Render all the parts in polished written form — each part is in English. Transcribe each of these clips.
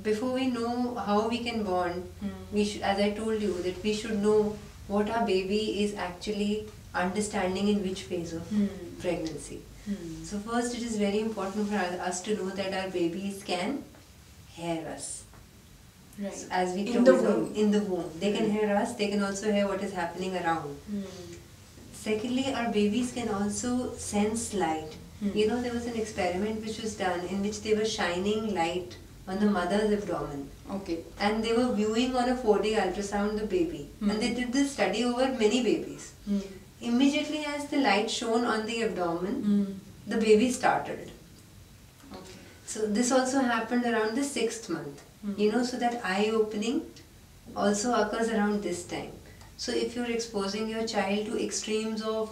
before we know how we can bond, we should, as I told you, that we should know what our baby is actually understanding in which phase of pregnancy. So first, it is very important for us to know that our babies can hear us. Right. So as we In the womb. in the womb, they can hear us. They can also hear what is happening around. Secondly, our babies can also sense light. You know, there was an experiment which was done in which they were shining light on the mother's abdomen. Okay. And they were viewing on a 4D ultrasound the baby. And they did this study over many babies. Immediately as the light shone on the abdomen, the baby started. Okay. So this also happened around the 6th month. You know, so that eye opening also occurs around this time. So if you're exposing your child to extremes of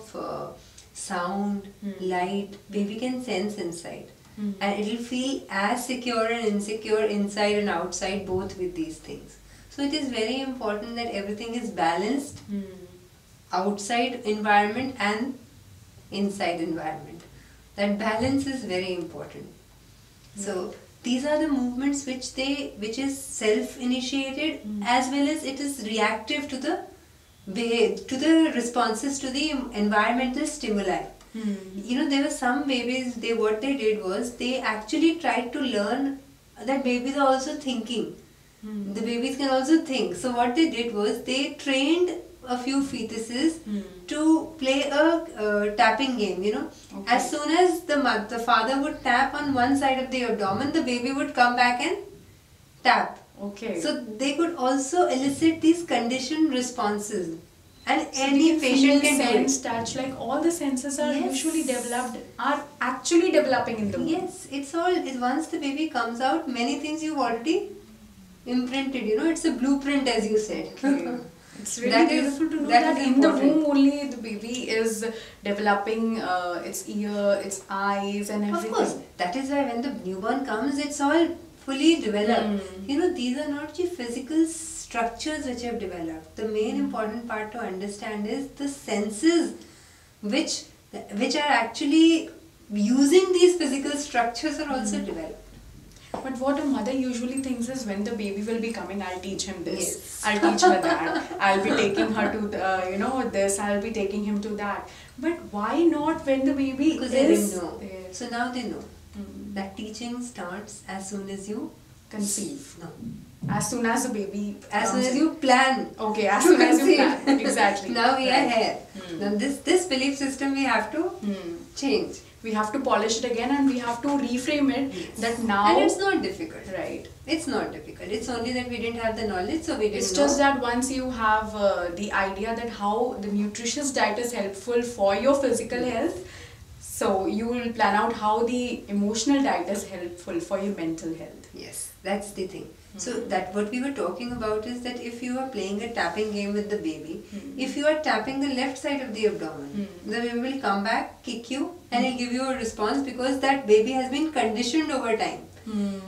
sound, light, baby can sense inside. And it will feel as secure and insecure inside and outside, both with these things. So it is very important that everything is balanced, outside environment and inside environment. That balance is very important. So these are the movements which is self-initiated, as well as it is reactive to the responses to the environmental stimuli. You know, there were some babies, what they did was they actually tried to learn that babies are also thinking. The babies can also think. So what they did was they trained a few fetuses to play a tapping game, you know. Okay. As soon as the father would tap on one side of the abdomen, the baby would come back and tap. Okay. So they could also elicit these conditioned responses. And So any patient can sense, do it. touch, like all the senses are Yes. usually developed, are actually developing in the womb. Yes, it's all, once the baby comes out, many things you've already imprinted, you know, it's a blueprint, as you said. Okay. It's really That is- beautiful to know that that is in the important. womb only the baby is developing its ear, its eyes and everything. Of course, that is why when the newborn comes, it's all fully developed. You know, these are not the physical structures which have developed. The main important part to understand is the senses which are actually using these physical structures are also developed. But what a mother usually thinks is when the baby will be coming, I'll teach him this, Yes. I'll teach her that, I'll be taking her to this, I'll be taking him to that. But why not when the baby Because is they didn't know. there? So now they know. That teaching starts as soon as you Conceive. No. As soon as the baby As soon comes as in. you plan. Okay, as soon as you conceive. plan. Exactly. Now we are Right. here. Now this belief system we have to change. We have to polish it again and we have to reframe it that now. And it's not difficult. Right. It's not difficult. It's only that we didn't have the knowledge, so we didn't It's know. just that once you have the idea that how the nutritious diet is helpful for your physical health, so you will plan out how the emotional diet is helpful for your mental health. Yes, that's the thing. So that what we were talking about is that if you are playing a tapping game with the baby, if you are tapping the left side of the abdomen, the baby will come back, kick you, and he'll give you a response because that baby has been conditioned over time.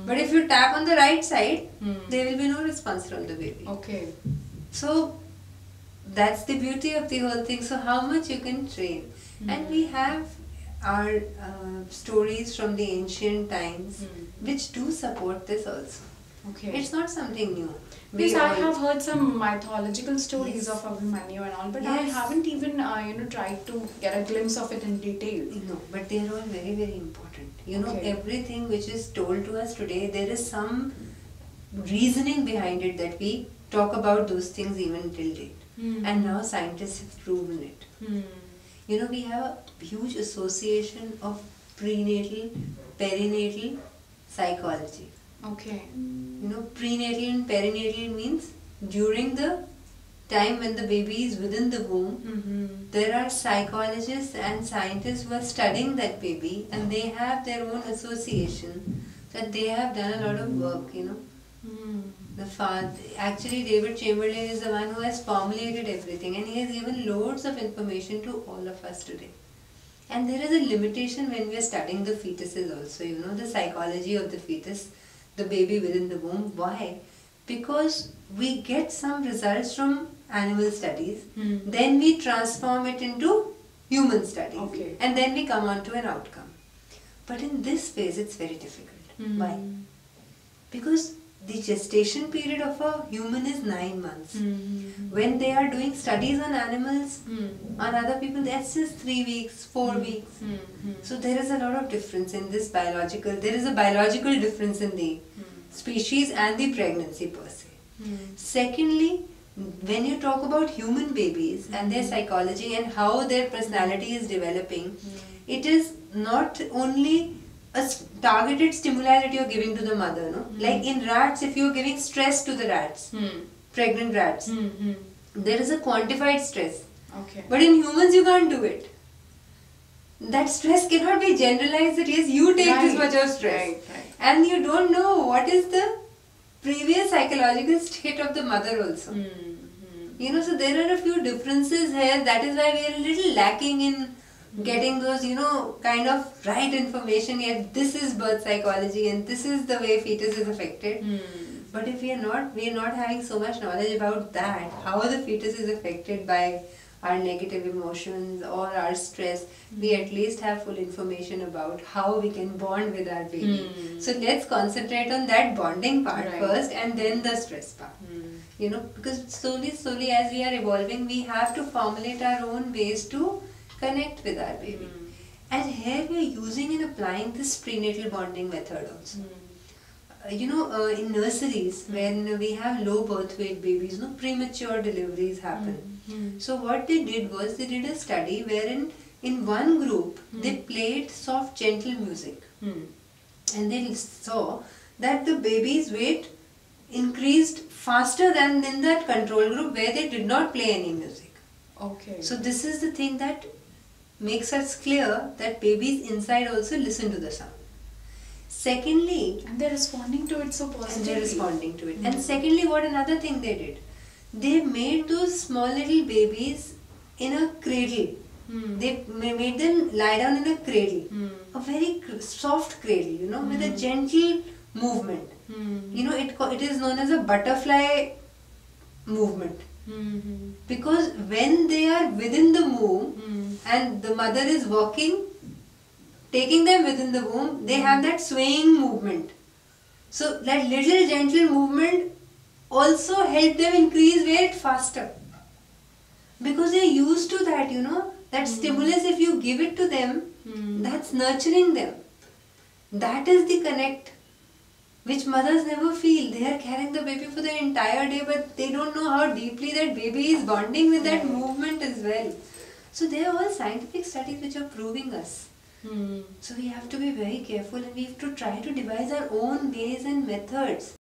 But if you tap on the right side, there will be no response from the baby. Okay. So that's the beauty of the whole thing. So how much you can train. And we have our stories from the ancient times which do support this also. Okay. It's not something new. Yes, I have heard some mythological stories Yes. of Abhimanyu and all, but I Yes. haven't even tried to get a glimpse of it in detail. No, but they are all very, very important. You know, Okay. everything which is told to us today, there is some reasoning behind it that we talk about those things even till date. And now scientists have proven it. You know, we have a huge association of prenatal, perinatal psychology. Okay. You know, prenatal and perinatal means during the time when the baby is within the womb, there are psychologists and scientists who are studying that baby, and they have their own association that they have done a lot of work, you know. The father, actually David Chamberlain is the one who has formulated everything, and he has given loads of information to all of us today. And there is a limitation when we are studying the fetuses also, you know, the psychology of the fetus, the baby within the womb. Why? Because we get some results from animal studies, then we transform it into human studies, Okay. and then we come on to an outcome. But in this phase, it's very difficult. Why? Because the gestation period of a human is 9 months. Mm-hmm. When they are doing studies on animals, Mm-hmm. on other people, that's just 3 weeks, 4 weeks. Mm-hmm. So there is a lot of difference in this biological, there is a biological difference in the species and the pregnancy per se. Secondly, when you talk about human babies and their psychology and how their personality is developing, it is not only a targeted stimuli that you're giving to the mother, no? Like in rats, if you're giving stress to the rats, pregnant rats, there is a quantified stress. Okay. But in humans, you can't do it. That stress cannot be generalized that yes, you take this much of stress. Right. And you don't know what is the previous psychological state of the mother also. You know, so there are a few differences here. That is why we are a little lacking in getting those, you know, kind of right information. Yet this is birth psychology and this is the way fetus is affected. But if we are not having so much knowledge about that, how the fetus is affected by our negative emotions or our stress, we at least have full information about how we can bond with our baby. So let's concentrate on that bonding part first and then the stress part. You know, because slowly as we are evolving, we have to formulate our own ways to connect with our baby. And here we are using and applying this prenatal bonding method also. You know, in nurseries, when we have low birth weight babies, no premature deliveries happen. So what they did was they did a study wherein in one group they played soft gentle music, and they saw that the baby's weight increased faster than in that control group where they did not play any music. Okay. So this is the thing that makes us clear that babies inside also listen to the sound. Secondly, And they're responding to it so positively. And secondly, what another thing they did, they made those small little babies in a cradle. They made them lie down in a cradle, a very soft cradle, you know, with a gentle movement. You know, it is known as a butterfly movement. Because when they are within the womb and the mother is walking, taking them within the womb, they have that swaying movement. So that little gentle movement also helped them increase weight faster. Because they are used to that, you know, that stimulus, if you give it to them, that's nurturing them. That is the connect which mothers never feel. They are carrying the baby for the entire day, but they don't know how deeply that baby is bonding with that movement as well. So they are all scientific studies which are proving us. So we have to be very careful and we have to try to devise our own ways and methods